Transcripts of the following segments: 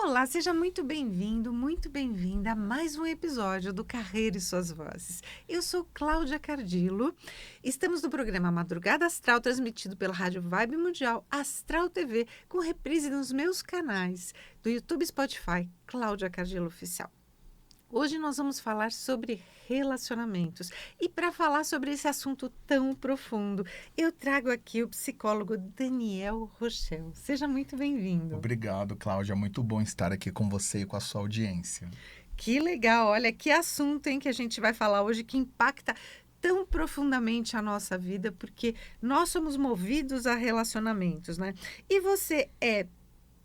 Olá, seja muito bem-vindo, muito bem-vinda a mais um episódio do Carreira e Suas Vozes. Eu sou Cláudia Cardillo, estamos no programa Madrugada Astral, transmitido pela Rádio Vibe Mundial Astral TV, com reprise nos meus canais do YouTube e Spotify, Cláudia Cardillo Oficial. Hoje nós vamos falar sobre relacionamentos. E para falar sobre esse assunto tão profundo, eu trago aqui o psicólogo Daniel Rochel. Seja muito bem-vindo. Obrigado, Cláudia. Muito bom estar aqui com você e com a sua audiência. Que legal, olha que assunto, hein, que a gente vai falar hoje que impacta tão profundamente a nossa vida, porque nós somos movidos a relacionamentos, né? E você é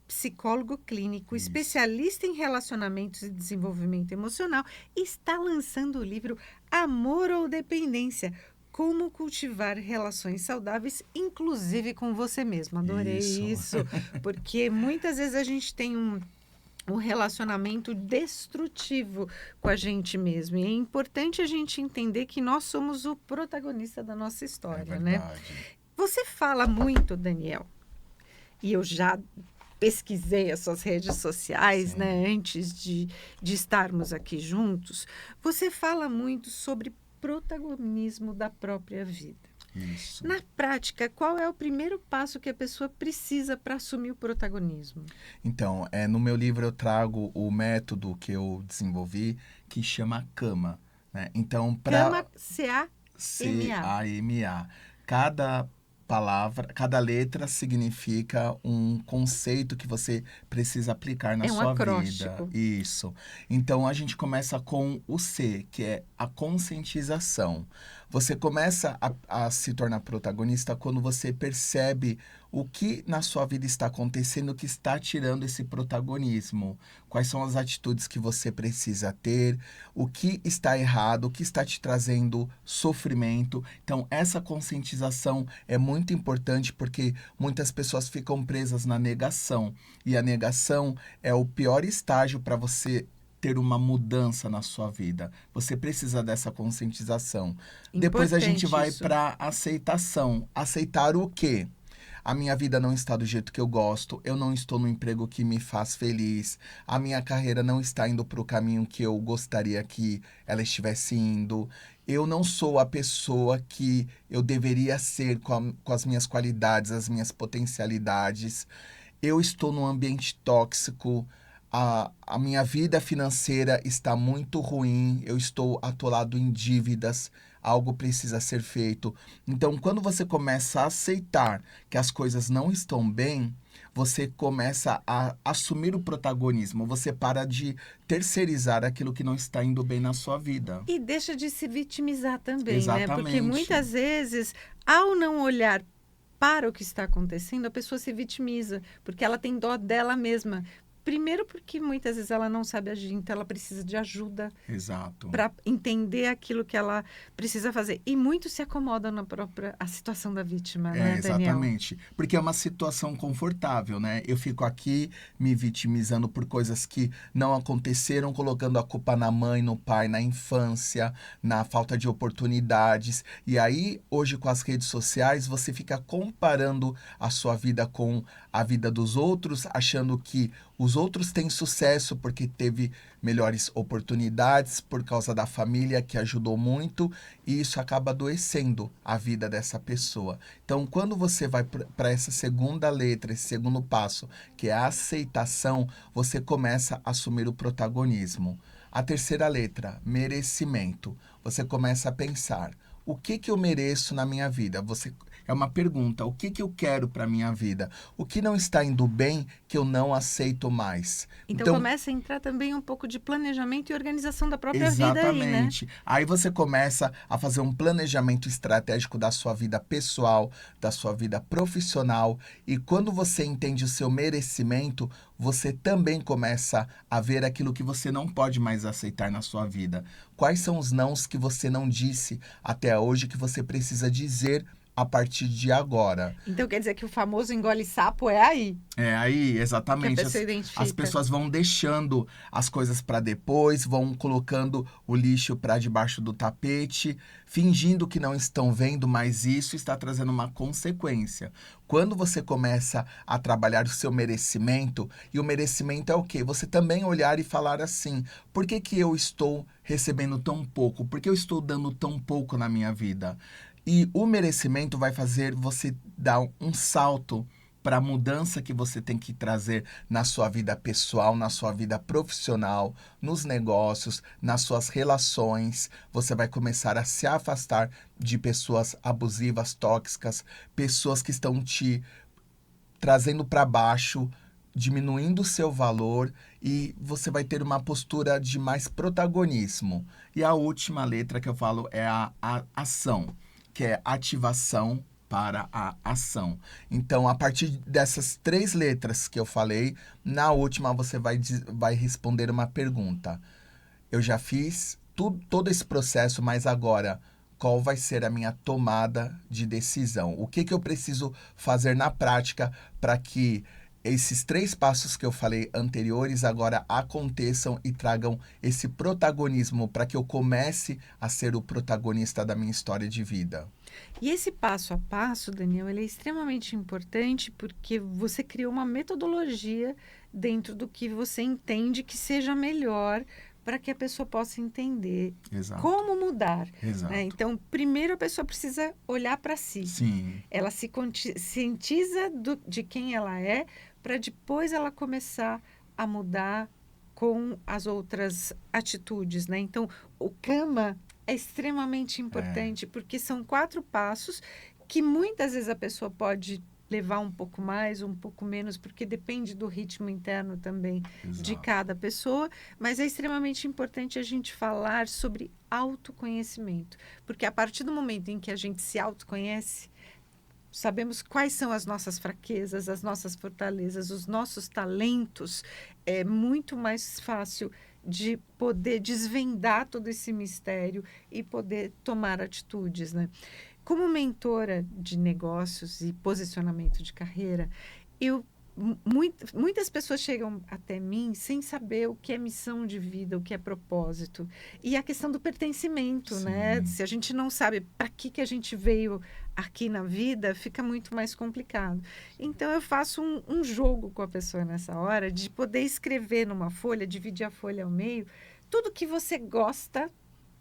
psicólogo clínico, Isso. especialista em relacionamentos e desenvolvimento emocional, e está lançando o livro Amor ou Dependência: Como cultivar relações saudáveis, inclusive com você mesmo. Adorei isso, porque muitas vezes a gente tem um relacionamento destrutivo com a gente mesmo. E é importante a gente entender que nós somos o protagonista da nossa história, né? Você fala muito, Daniel, e eu já pesquisei as suas redes sociais, Sim. né, antes de estarmos aqui juntos. Você fala muito sobre protagonismo da própria vida. Isso. Na prática, qual é o primeiro passo que a pessoa precisa para assumir o protagonismo? Então, no meu livro eu trago o método que eu desenvolvi que chama CAMA, né? Então, Cama, para C-A-M-A. CAMA, cada palavra, cada letra significa um conceito que você precisa aplicar na É um sua vida. acróstico. Isso. Então a gente começa com o C, que é a conscientização. Você começa a se tornar protagonista quando você percebe o que na sua vida está acontecendo que está tirando esse protagonismo. Quais são as atitudes que você precisa ter, o que está errado, o que está te trazendo sofrimento. Então, essa conscientização é muito importante porque muitas pessoas ficam presas na negação. E a negação é o pior estágio para você ter uma mudança na sua vida. Você precisa dessa conscientização. Depois a gente vai para aceitação. Aceitar o quê? A minha vida não está do jeito que eu gosto, eu não estou no emprego que me faz feliz, a minha carreira não está indo para o caminho que eu gostaria que ela estivesse indo, eu não sou a pessoa que eu deveria ser com as minhas qualidades, as minhas potencialidades, eu estou num ambiente tóxico, a minha vida financeira está muito ruim, eu estou atolado em dívidas, algo precisa ser feito. Então, quando você começa a aceitar que as coisas não estão bem, você começa a assumir o protagonismo, você para de terceirizar aquilo que não está indo bem na sua vida. E deixa de se vitimizar também, né? Porque Exatamente. muitas vezes, ao não olhar para o que está acontecendo, a pessoa se vitimiza, porque ela tem dó dela mesma. Primeiro porque muitas vezes ela não sabe agir, então ela precisa de ajuda Exato. para entender aquilo que ela precisa fazer. E muito se acomoda na própria a situação da vítima, né, Daniel? Exatamente. Porque é uma situação confortável, né? Eu fico aqui me vitimizando por coisas que não aconteceram, colocando a culpa na mãe, no pai, na infância, na falta de oportunidades. E aí, hoje com as redes sociais, você fica comparando a sua vida com a vida dos outros, achando que os outros têm sucesso porque teve melhores oportunidades, por causa da família que ajudou muito, e isso acaba adoecendo a vida dessa pessoa. Então, quando você vai para essa segunda letra, esse segundo passo, que é a aceitação, você começa a assumir o protagonismo. A terceira letra, merecimento. Você começa a pensar, o que eu mereço na minha vida? É uma pergunta, o que eu quero para a minha vida? O que não está indo bem que eu não aceito mais? Então começa a entrar também um pouco de planejamento e organização da própria vida aí, né? Exatamente. Aí você começa a fazer um planejamento estratégico da sua vida pessoal, da sua vida profissional. E quando você entende o seu merecimento, você também começa a ver aquilo que você não pode mais aceitar na sua vida. Quais são os nãos que você não disse até hoje que você precisa dizer a partir de agora. Então quer dizer que o famoso engole sapo é aí É aí, que a exatamente. pessoa As identifica. pessoas vão deixando as coisas para depois, vão colocando o lixo para debaixo do tapete, fingindo que não estão vendo, mas isso está trazendo uma consequência. Quando você começa a trabalhar o seu merecimento, e o merecimento é o quê? Você também olhar e falar assim: por que que eu estou recebendo tão pouco? Por que eu estou dando tão pouco na minha vida? E o merecimento vai fazer você dar um salto para a mudança que você tem que trazer na sua vida pessoal, na sua vida profissional, nos negócios, nas suas relações. Você vai começar a se afastar de pessoas abusivas, tóxicas, pessoas que estão te trazendo para baixo, diminuindo o seu valor, e você vai ter uma postura de mais protagonismo. E a última letra que eu falo é a ação, que é ativação para a ação. Então, a partir dessas 3 letras que eu falei, na última você vai responder uma pergunta. Eu já fiz todo esse processo, mas agora qual vai ser a minha tomada de decisão? O que eu preciso fazer na prática para que esses 3 passos que eu falei anteriores agora aconteçam e tragam esse protagonismo para que eu comece a ser o protagonista da minha história de vida? E esse passo a passo, Daniel, ele é extremamente importante porque você criou uma metodologia dentro do que você entende que seja melhor para que a pessoa possa entender Exato, como mudar, né? exato. Então, primeiro a pessoa precisa olhar para si. Sim, Ela se cientiza de quem ela é para depois ela começar a mudar com as outras atitudes, né? Então, o Kama é extremamente importante porque são 4 passos que muitas vezes a pessoa pode levar um pouco mais, um pouco menos, porque depende do ritmo interno também de exato. cada pessoa, mas é extremamente importante a gente falar sobre autoconhecimento, porque a partir do momento em que a gente se autoconhece, sabemos quais são as nossas fraquezas, as nossas fortalezas, os nossos talentos, é muito mais fácil de poder desvendar todo esse mistério e poder tomar atitudes, né? Como mentora de negócios e posicionamento de carreira, eu muitas pessoas chegam até mim sem saber o que é missão de vida, o que é propósito. E a questão do pertencimento, né? Sim. Se a gente não sabe para que a gente veio aqui na vida, fica muito mais complicado. Então, eu faço um jogo com a pessoa nessa hora de poder escrever numa folha, dividir a folha ao meio, tudo que você gosta,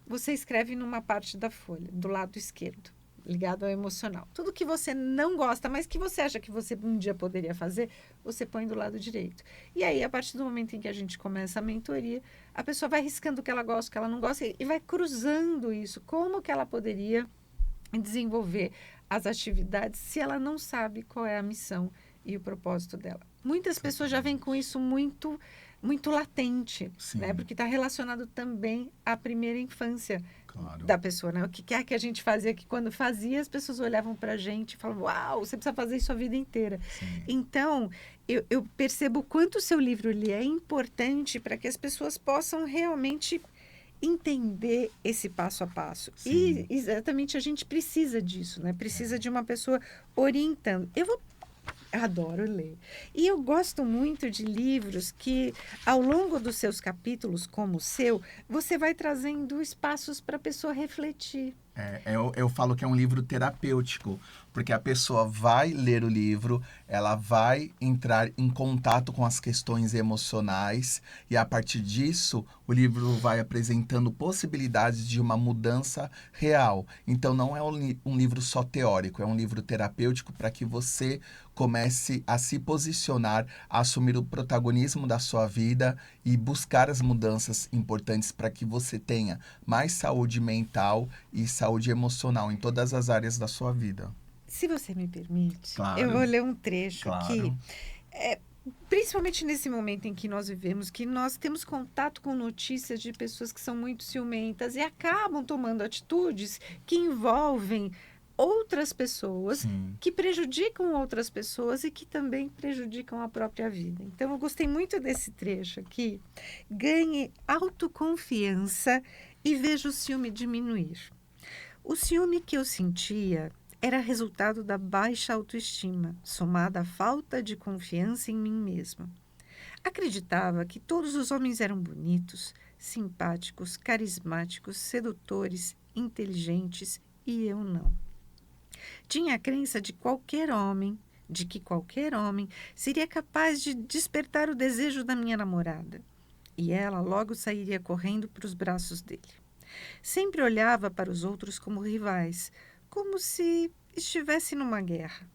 você escreve numa parte da folha, do lado esquerdo, ligado ao emocional. Tudo que você não gosta, mas que você acha que você um dia poderia fazer, você põe do lado direito. E aí, a partir do momento em que a gente começa a mentoria, a pessoa vai riscando o que ela gosta, o que ela não gosta, e vai cruzando isso. Como que ela poderia desenvolver as atividades se ela não sabe qual é a missão e o propósito dela? Muitas pessoas já vêm com isso muito latente, Sim. né? Porque está relacionado também à primeira infância Claro. da pessoa, né? O que é que a gente fazia, que quando fazia, as pessoas olhavam para a gente e falavam: uau, você precisa fazer isso a vida inteira. Sim. Então, eu percebo o quanto o seu livro ele é importante para que as pessoas possam realmente entender esse passo a passo. Sim. E exatamente a gente precisa disso, né? Precisa de uma pessoa orientando. Eu adoro ler. E eu gosto muito de livros que, ao longo dos seus capítulos, como o seu, você vai trazendo espaços para a pessoa refletir. Eu falo que é um livro terapêutico, porque a pessoa vai ler o livro, ela vai entrar em contato com as questões emocionais, e a partir disso, o livro vai apresentando possibilidades de uma mudança real. Então, não é um livro só teórico, é um livro terapêutico para que você comece a se posicionar, a assumir o protagonismo da sua vida e buscar as mudanças importantes para que você tenha mais saúde mental e saúde emocional em todas as áreas da sua vida. Se você me permite, Claro. eu vou ler um trecho Claro. aqui. Principalmente nesse momento em que nós vivemos, que nós temos contato com notícias de pessoas que são muito ciumentas e acabam tomando atitudes que envolvem outras pessoas, Sim. que prejudicam outras pessoas e que também prejudicam a própria vida. Então, eu gostei muito desse trecho aqui. Ganhe autoconfiança e veja o ciúme diminuir. O ciúme que eu sentia era resultado da baixa autoestima, somada à falta de confiança em mim mesma. Acreditava que todos os homens eram bonitos, simpáticos, carismáticos, sedutores, inteligentes e eu não. Tinha a crença de que qualquer homem seria capaz de despertar o desejo da minha namorada. E ela logo sairia correndo para os braços dele. Sempre olhava para os outros como rivais, como se estivesse numa guerra.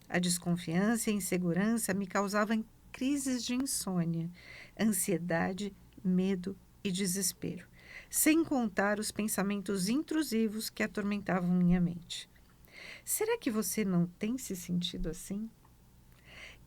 A desconfiança e a insegurança me causavam crises de insônia, ansiedade, medo e desespero, sem contar os pensamentos intrusivos que atormentavam minha mente. Será que você não tem se sentido assim?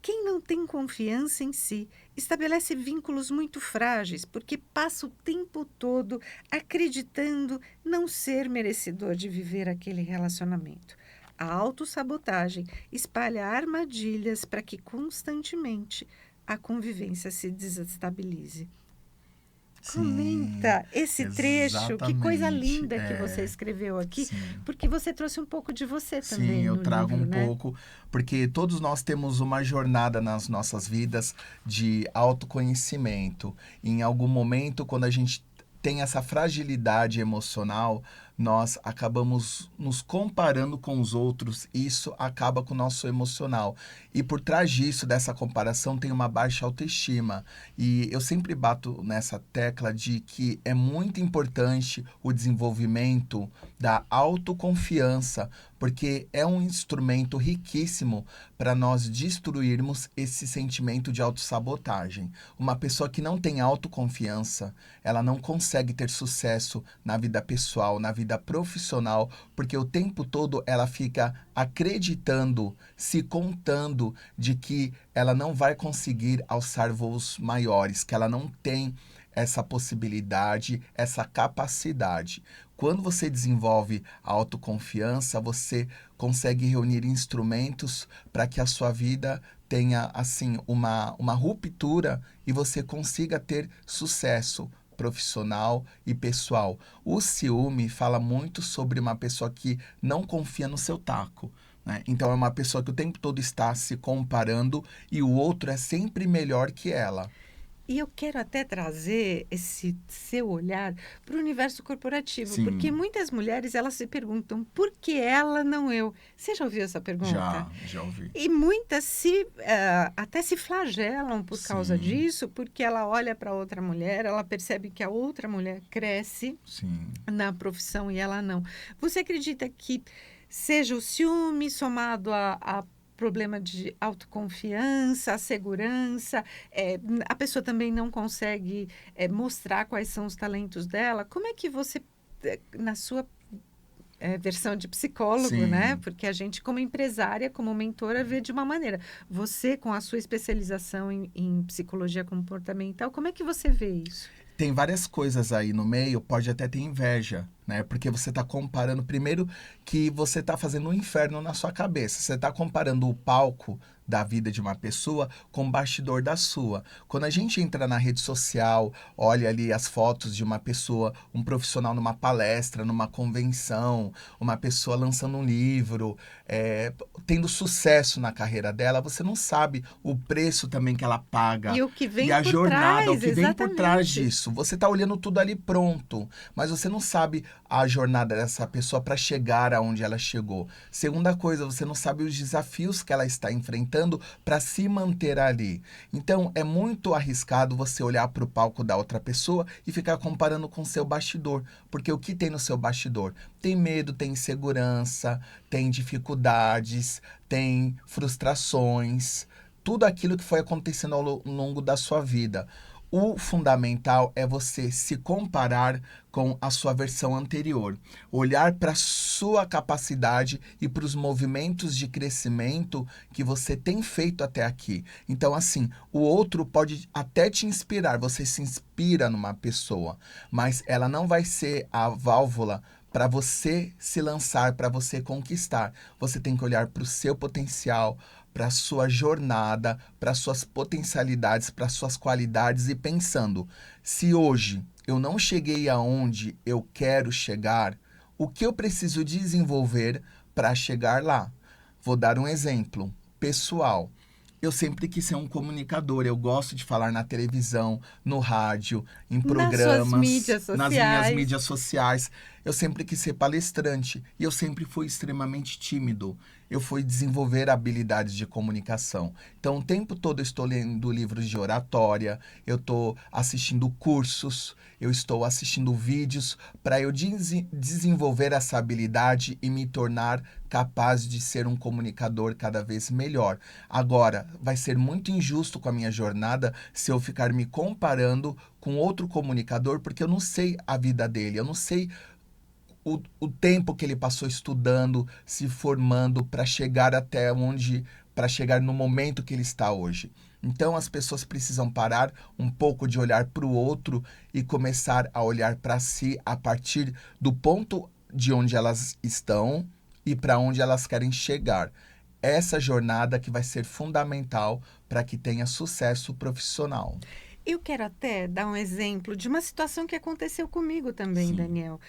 Quem não tem confiança em si estabelece vínculos muito frágeis porque passa o tempo todo acreditando não ser merecedor de viver aquele relacionamento. A autossabotagem espalha armadilhas para que constantemente a convivência se desestabilize. Sim, Comenta esse trecho, que coisa exatamente. linda que você escreveu aqui, Sim. porque você trouxe um pouco de você Sim, também eu no trago livro, um né? pouco, porque todos nós temos uma jornada nas nossas vidas de autoconhecimento. Em algum momento, quando a gente tem essa fragilidade emocional, nós acabamos nos comparando com os outros, e isso acaba com o nosso emocional. E por trás disso, dessa comparação, tem uma baixa autoestima. E eu sempre bato nessa tecla de que é muito importante o desenvolvimento da autoconfiança, porque é um instrumento riquíssimo para nós destruirmos esse sentimento de autossabotagem. Uma pessoa que não tem autoconfiança, ela não consegue ter sucesso na vida pessoal, na vida profissional, porque o tempo todo ela fica acreditando, se contando de que ela não vai conseguir alçar voos maiores, que ela não tem essa possibilidade, essa capacidade. Quando você desenvolve a autoconfiança, você consegue reunir instrumentos para que a sua vida tenha assim uma ruptura e você consiga ter sucesso profissional e pessoal. O ciúme fala muito sobre uma pessoa que não confia no seu taco. Né? Então é uma pessoa que o tempo todo está se comparando e o outro é sempre melhor que ela. E eu quero até trazer esse seu olhar para o universo corporativo, porque Sim, muitas mulheres elas se perguntam por que ela não eu. Você já ouviu essa pergunta? já ouvi. E muitas até se flagelam por causa Sim, disso, porque ela olha para outra mulher, ela percebe que a outra mulher cresce sim. na profissão e ela não. Você acredita que seja o ciúme somado a problema de autoconfiança, a segurança, a pessoa também não consegue mostrar quais são os talentos dela? Como é que você, na sua versão de psicólogo, né? Sim. Porque a gente, como empresária, como mentora, vê de uma maneira. Você, com a sua especialização em psicologia comportamental, como é que você vê isso? Tem várias coisas aí no meio, pode até ter inveja, né? Porque você está comparando, primeiro, que você está fazendo um inferno na sua cabeça. Você está comparando o palco da vida de uma pessoa com o bastidor da sua. Quando a gente entra na rede social, olha ali as fotos de uma pessoa, um profissional numa palestra, numa convenção, uma pessoa lançando um livro, tendo sucesso na carreira dela, você não sabe o preço também que ela paga E o que e vem a por jornada, o trás, que vem por trás exatamente. disso. Você está olhando tudo ali pronto, mas você não sabe a jornada dessa pessoa para chegar aonde ela chegou. Segunda coisa, você não sabe os desafios que ela está enfrentando para se manter ali. Então, é muito arriscado você olhar para o palco da outra pessoa e ficar comparando com o seu bastidor, porque o que tem no seu bastidor? Tem medo, tem insegurança, tem dificuldades, tem frustrações, tudo aquilo que foi acontecendo ao longo da sua vida. O fundamental é você se comparar com a sua versão anterior, olhar para a sua capacidade e para os movimentos de crescimento que você tem feito até aqui. Então, assim, o outro pode até te inspirar, você se inspira numa pessoa, mas ela não vai ser a válvula para você se lançar, para você conquistar. Você tem que olhar para o seu potencial, para a sua jornada, para as suas potencialidades, para as suas qualidades e pensando, se hoje eu não cheguei aonde eu quero chegar, o que eu preciso desenvolver para chegar lá. Vou dar um exemplo pessoal. Eu sempre quis ser um comunicador. Eu gosto de falar na televisão, no rádio, em Nas suas programas, mídias nas minhas sociais. mídias sociais. Eu sempre quis ser palestrante e eu sempre fui extremamente tímido. Eu fui desenvolver habilidades de comunicação. Então, o tempo todo eu estou lendo livros de oratória, eu estou assistindo cursos, eu estou assistindo vídeos para eu desenvolver essa habilidade e me tornar capaz de ser um comunicador cada vez melhor. Agora, vai ser muito injusto com a minha jornada se eu ficar me comparando com outro comunicador, porque eu não sei a vida dele, eu não sei o tempo que ele passou estudando, se formando para chegar até onde, para chegar no momento que ele está hoje. Então as pessoas precisam parar um pouco de olhar para o outro e começar a olhar para si a partir do ponto de onde elas estão e para onde elas querem chegar. Essa jornada que vai ser fundamental para que tenha sucesso profissional. Eu quero até dar um exemplo de uma situação que aconteceu comigo também, Sim, Daniel.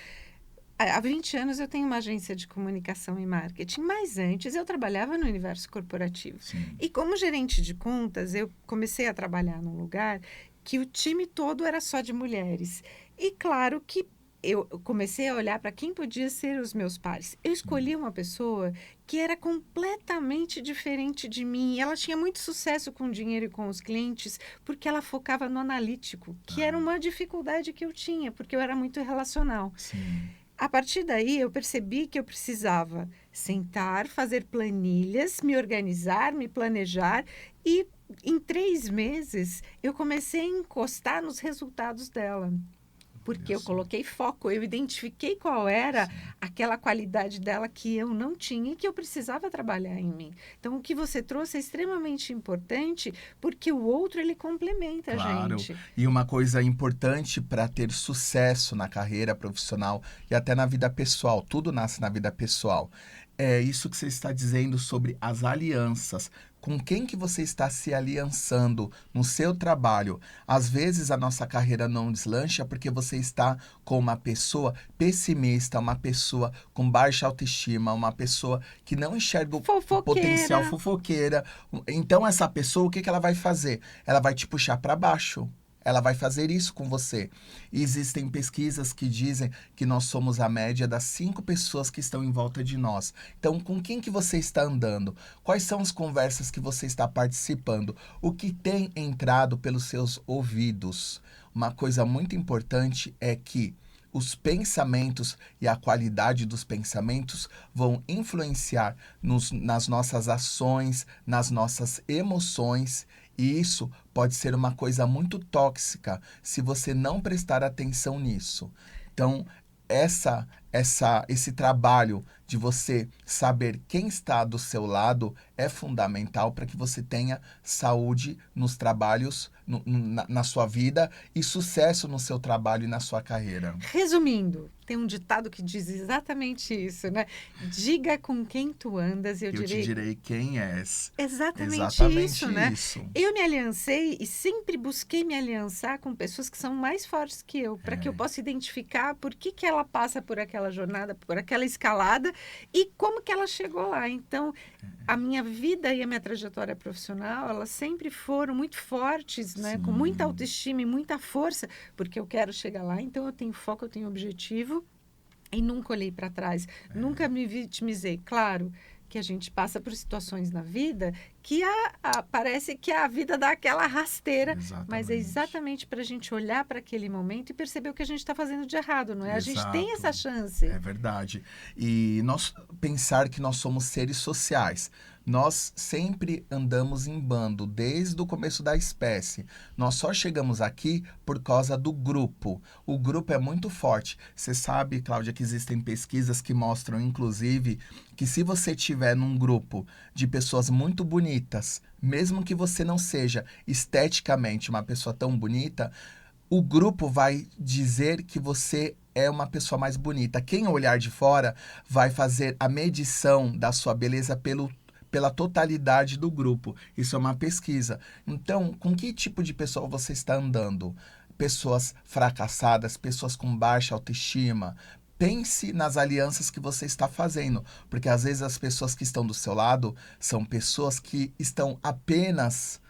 Há 20 anos eu tenho uma agência de comunicação e marketing, mas antes eu trabalhava no universo corporativo. sim. E como gerente de contas, eu comecei a trabalhar num lugar que o time todo era só de mulheres. E claro que eu comecei a olhar para quem podia ser os meus pares. Eu escolhi uma pessoa que era completamente diferente de mim. Ela tinha muito sucesso com o dinheiro e com os clientes, porque ela focava no analítico, que era uma dificuldade que eu tinha, porque eu era muito relacional. Sim. A partir daí, eu percebi que eu precisava sentar, fazer planilhas, me organizar, me planejar e em 3 meses eu comecei a encostar nos resultados dela. Porque Olha eu só. coloquei foco, eu identifiquei qual era Sim. aquela qualidade dela que eu não tinha e que eu precisava trabalhar em mim. Então, o que você trouxe é extremamente importante, porque o outro ele complementa a Claro. gente. E uma coisa importante para ter sucesso na carreira profissional e até na vida pessoal, tudo nasce na vida pessoal. É isso que você está dizendo sobre as alianças. Com quem que você está se aliançando no seu trabalho? Às vezes a nossa carreira não deslancha porque você está com uma pessoa pessimista, uma pessoa com baixa autoestima, uma pessoa que não enxerga o Fofoqueira. potencial, fofoqueira. Então essa pessoa, o que que ela vai fazer? Ela vai te puxar para baixo. Ela vai fazer isso com você. E existem pesquisas que dizem que nós somos a média das 5 pessoas que estão em volta de nós. Então, com quem que você está andando? Quais são as conversas que você está participando? O que tem entrado pelos seus ouvidos? Uma coisa muito importante é que os pensamentos e a qualidade dos pensamentos vão influenciar nas nossas ações, nas nossas emoções, e isso pode ser uma coisa muito tóxica se você não prestar atenção nisso. Então, esse trabalho de você saber quem está do seu lado é fundamental para que você tenha saúde nos trabalhos, na sua vida e sucesso no seu trabalho e na sua carreira. Resumindo, tem um ditado que diz exatamente isso, né? Diga com quem tu andas, eu Eu te direi direi quem és. exatamente Exatamente isso, né? isso. Eu me aliancei e sempre busquei me aliançar com pessoas que são mais fortes que eu, para que eu É, possa identificar por que ela passa por aquela jornada, por aquela escalada e como que ela chegou lá. Então, a minha vida e a minha trajetória profissional, elas sempre foram muito fortes, né? Com muita sim. autoestima e muita força, porque eu quero chegar lá, então eu tenho foco, eu tenho objetivo e nunca olhei para trás, nunca me vitimizei. Claro que a gente passa por situações na vida que parece que a vida dá aquela rasteira, mas é Exatamente. exatamente para a gente olhar para aquele momento e perceber o que a gente está fazendo de errado, não é? A gente tem Exato. essa chance. É verdade. E nós pensar que nós somos seres sociais. Nós sempre andamos em bando, desde o começo da espécie. Nós só chegamos aqui por causa do grupo. O grupo é muito forte. Você sabe, Cláudia, que existem pesquisas que mostram, inclusive, que se você tiver num grupo de pessoas muito bonitas, mesmo que você não seja esteticamente uma pessoa tão bonita, o grupo vai dizer que você é uma pessoa mais bonita. Quem olhar de fora vai fazer a medição da sua beleza pela totalidade do grupo. Isso é uma pesquisa. Então, com que tipo de pessoa você está andando? Pessoas fracassadas, pessoas com baixa autoestima, pense nas alianças que você está fazendo, porque às vezes as pessoas que estão do seu lado são pessoas que estão apenas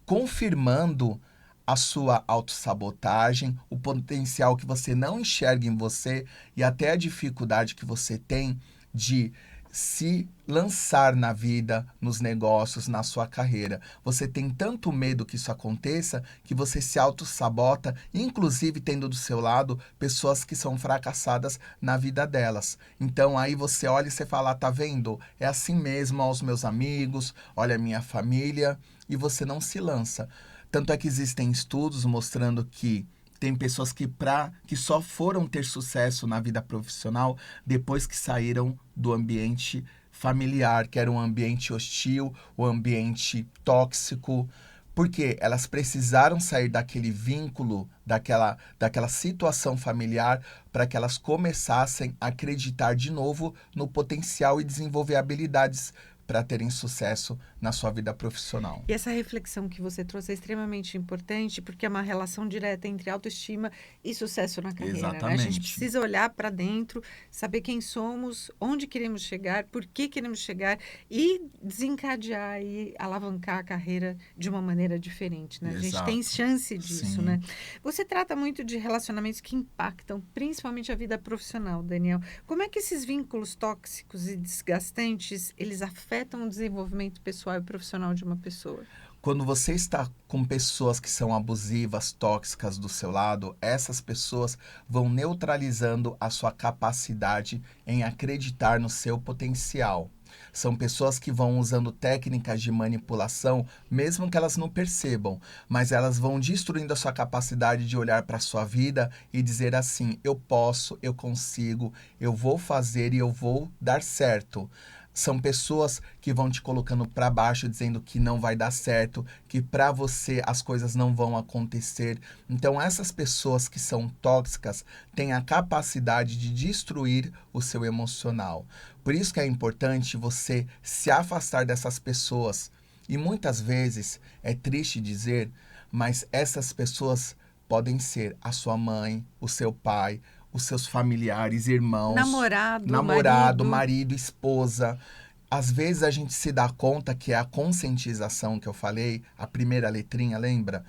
confirmando a sua autossabotagem, o potencial que você não enxerga em você e até a dificuldade que você tem de se lançar na vida, nos negócios, na sua carreira. Você tem tanto medo que isso aconteça que você se autossabota, inclusive tendo do seu lado pessoas que são fracassadas na vida delas. Então aí você olha e você fala, tá vendo? É assim mesmo aos meus amigos, olha a minha família, e você não se lança. Tanto é que existem estudos mostrando que tem pessoas que só foram ter sucesso na vida profissional depois que saíram do ambiente familiar, que era um ambiente hostil, um ambiente tóxico, porque elas precisaram sair daquele vínculo, daquela situação familiar, para que elas começassem a acreditar de novo no potencial e desenvolver habilidades para terem sucesso na sua vida profissional. E essa reflexão que você trouxe é extremamente importante, porque é uma relação direta entre autoestima e sucesso na carreira, né? A gente Exatamente. precisa olhar para dentro, saber quem somos, onde queremos chegar, por que queremos chegar e desencadear e alavancar a carreira de uma maneira diferente, né? A gente tem Exato. chance disso, Sim. né? Você trata muito de relacionamentos que impactam principalmente a vida profissional, Daniel. Como é que esses vínculos tóxicos e desgastantes, eles afetam o desenvolvimento pessoal e profissional de uma pessoa? Quando você está com pessoas que são abusivas, tóxicas do seu lado, essas pessoas vão neutralizando a sua capacidade em acreditar no seu potencial. São pessoas que vão usando técnicas de manipulação, mesmo que elas não percebam, mas elas vão destruindo a sua capacidade de olhar para a sua vida e dizer assim: eu posso, eu consigo, eu vou fazer e eu vou dar certo. São pessoas que vão te colocando para baixo, dizendo que não vai dar certo, que para você as coisas não vão acontecer. Então, essas pessoas que são tóxicas têm a capacidade de destruir o seu emocional. Por isso que é importante você se afastar dessas pessoas. E muitas vezes, é triste dizer, mas essas pessoas podem ser a sua mãe, o seu pai, os seus familiares, irmãos, Namorado, marido. marido, esposa. Às vezes a gente se dá conta que é a conscientização que eu falei, a primeira letrinha, lembra?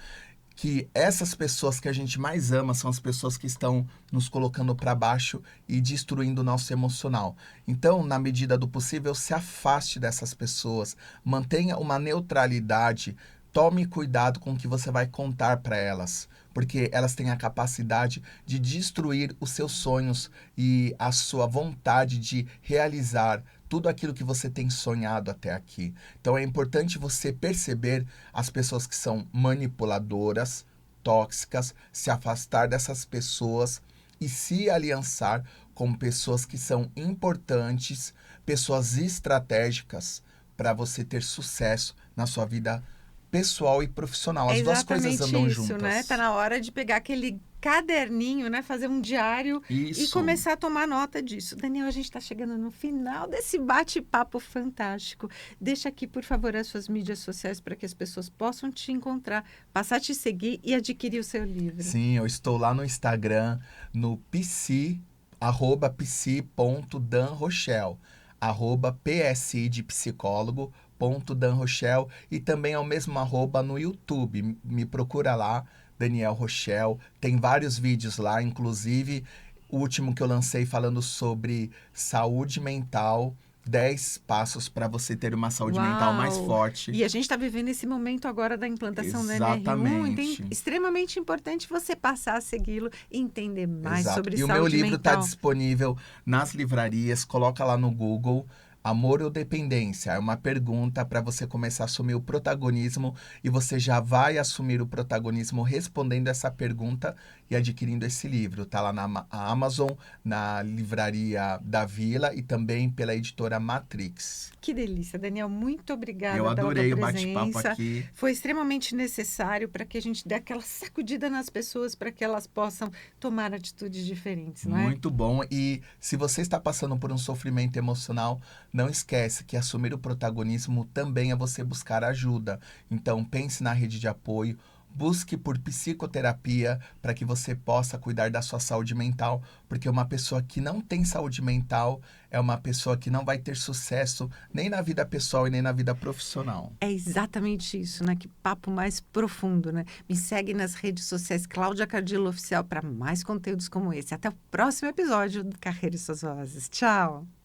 Que essas pessoas que a gente mais ama são as pessoas que estão nos colocando para baixo e destruindo o nosso emocional. Então, na medida do possível, se afaste dessas pessoas, mantenha uma neutralidade, tome cuidado com o que você vai contar para elas, porque elas têm a capacidade de destruir os seus sonhos e a sua vontade de realizar tudo aquilo que você tem sonhado até aqui. Então é importante você perceber as pessoas que são manipuladoras, tóxicas, se afastar dessas pessoas e se aliançar com pessoas que são importantes, pessoas estratégicas para você ter sucesso na sua vida pessoal e profissional. É As duas coisas exatamente andam isso, né? juntas. Tá na hora de pegar aquele caderninho, né? Fazer um diário e Isso. começar a tomar nota disso. Daniel, a gente está chegando no final desse bate-papo fantástico. Deixa aqui, por favor, as suas mídias sociais para que as pessoas possam te encontrar, passar a te seguir e adquirir o seu livro. Sim, eu estou lá no Instagram, no psi, @psi.danrochelle, @psi de psicólogo, Dan Rochelle, e também é o mesmo @ no YouTube. Me procura lá, Daniel Rochelle. Tem vários vídeos lá, inclusive o último que eu lancei falando sobre saúde mental, 10 passos para você ter uma saúde mental mais Uau! forte. E a gente está vivendo esse momento agora da implantação do NR1, Exatamente. extremamente importante você passar a segui-lo e entender mais Exato. sobre E o saúde meu livro está mental. disponível nas livrarias, coloca lá no Google, Amor ou Dependência? É uma pergunta para você começar a assumir o protagonismo e você já vai assumir o protagonismo respondendo essa pergunta e adquirindo esse livro. Tá lá na Amazon, na livraria da Vila e também pela editora Matrix. Que delícia, Daniel. Muito obrigada Eu pela tua adorei o bate-papo presença. aqui. Foi extremamente necessário para que a gente dê aquela sacudida nas pessoas para que elas possam tomar atitudes diferentes, não é? Muito bom. E se você está passando por um sofrimento emocional, não esquece que assumir o protagonismo também é você buscar ajuda. Então pense na rede de apoio, busque por psicoterapia para que você possa cuidar da sua saúde mental, porque uma pessoa que não tem saúde mental é uma pessoa que não vai ter sucesso nem na vida pessoal e nem na vida profissional. É exatamente isso, né? Que papo mais profundo, né? Me segue nas redes sociais Cláudia Cardillo Oficial para mais conteúdos como esse. Até o próximo episódio do Carreira e Suas Vozes. Tchau!